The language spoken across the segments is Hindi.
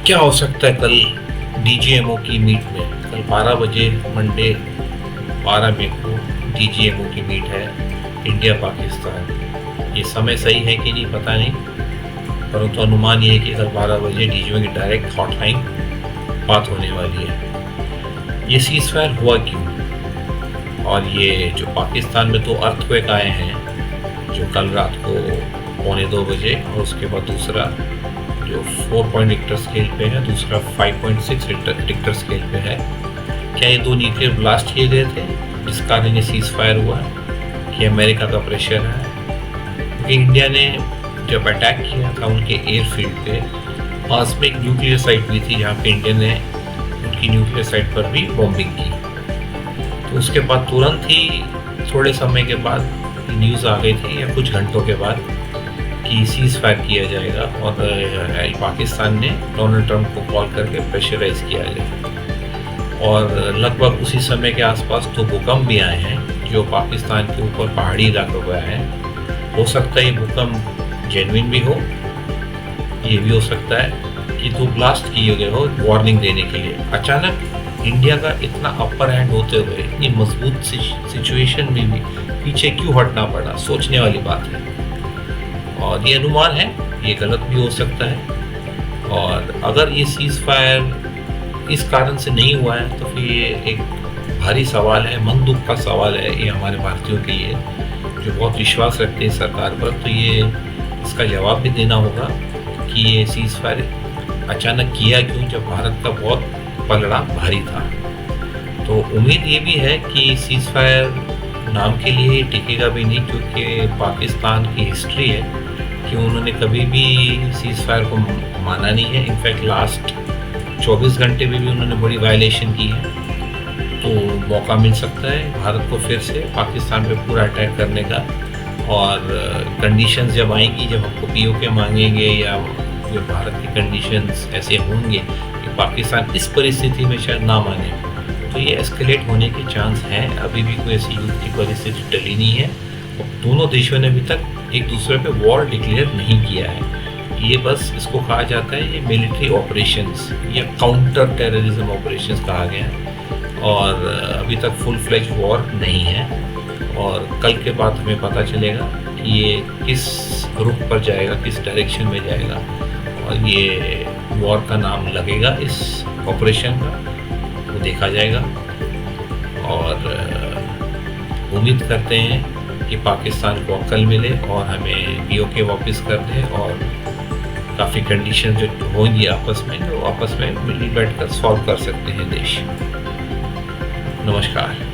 क्या हो सकता है कल डीजीएमओ की मीट में? कल 12 बजे मंडे 12 मई को डीजीएमओ की मीट है, इंडिया पाकिस्तान। ये समय सही है कि नहीं पता नहीं, परंतु अनुमान ये है कि कल 12 बजे डीजीएमओ की डायरेक्ट हॉटलाइन बात होने वाली है। ये सीज फायर हुआ क्यों? और ये जो पाकिस्तान में 2 अर्थक्वेक आए हैं, जो कल रात को 1:45 और उसके बाद दूसरा जो 4 पॉइंट रिक्टर स्केल पे है, दूसरा 5.6 रिक्टर स्केल पे है। क्या ये 2 न्यूक्लियर ब्लास्ट किए गए थे जिस कारण ये सीज फायर हुआ, कि अमेरिका का प्रेशर है? क्योंकि इंडिया ने जब अटैक किया था उनके एयरफील्ड पे, पास में एक न्यूक्लियर साइट भी थी जहाँ पे इंडिया ने उनकी न्यूक्लियर साइट पर भी बॉम्बिंग की। तो उसके बाद तुरंत ही थोड़े समय के बाद न्यूज़ आ गई थी, या कुछ घंटों के बाद, कि सीज फायर किया जाएगा और पाकिस्तान ने डोनाल्ड ट्रंप को कॉल करके प्रेशराइज किया गया। और लगभग उसी समय के आसपास 2 भूकंप भी आए हैं जो पाकिस्तान के ऊपर पहाड़ी इलाकों पर आए हैं। हो सकता है ये भूकंप जेन्युइन भी हो, ये भी हो सकता है कि 2 ब्लास्ट किए गए हो वार्निंग देने के लिए। अचानक इंडिया का इतना अपर हैंड होते हुए इतनी मजबूत सिचुएशन में भी पीछे क्यों हटना पड़ा, सोचने वाली बात है। और ये अनुमान है, ये गलत भी हो सकता है। और अगर ये सीज फायर इस कारण से नहीं हुआ है तो फिर ये एक भारी सवाल है, मन दुख का सवाल है ये हमारे भारतीयों के लिए, जो बहुत विश्वास रखते हैं सरकार पर। तो ये इसका जवाब भी देना होगा कि ये सीज फायर अचानक किया क्यों, जब भारत का बहुत पलड़ा भारी था। तो उम्मीद ये भी है कि सीज फायर नाम के लिए टिकेगा भी नहीं, क्योंकि पाकिस्तान की हिस्ट्री है कि उन्होंने कभी भी सीज फायर को माना नहीं है। इनफैक्ट लास्ट 24 घंटे में भी उन्होंने बड़ी वायलेशन की है। तो मौका मिल सकता है भारत को फिर से पाकिस्तान पे पूरा अटैक करने का। और कंडीशंस जब आएंगी, जब हमको पीओके मांगेंगे, या जो भारत की कंडीशंस ऐसे होंगे कि पाकिस्तान इस परिस्थिति में शायद ना माने, तो ये एस्केलेट होने के चांस हैं। अभी भी कोई ऐसी युद्ध की परिस्थिति टली नहीं है। दोनों देशों ने अभी तक एक दूसरे पे वॉर डिक्लेयर नहीं किया है। ये बस इसको कहा जाता है ये मिलिट्री ऑपरेशंस या काउंटर टेररिज्म ऑपरेशंस कहा गया है। और अभी तक फुल फ्लेज वॉर नहीं है। और कल के बाद हमें पता चलेगा कि ये किस रुख पर जाएगा, किस डायरेक्शन में जाएगा, और ये वॉर का नाम लगेगा इस ऑपरेशन का, वो देखा जाएगा। और उम्मीद करते हैं कि पाकिस्तान को अक्ल मिले और हमें पीओके वापस कर दे, और काफ़ी कंडीशन जो होंगी आपस में, जो आपस में मिल बैठ कर सॉल्व कर सकते हैं देश। नमस्कार।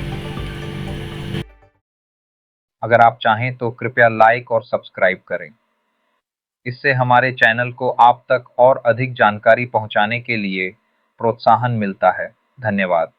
अगर आप चाहें तो कृपया लाइक और सब्सक्राइब करें। इससे हमारे चैनल को आप तक और अधिक जानकारी पहुंचाने के लिए प्रोत्साहन मिलता है। धन्यवाद।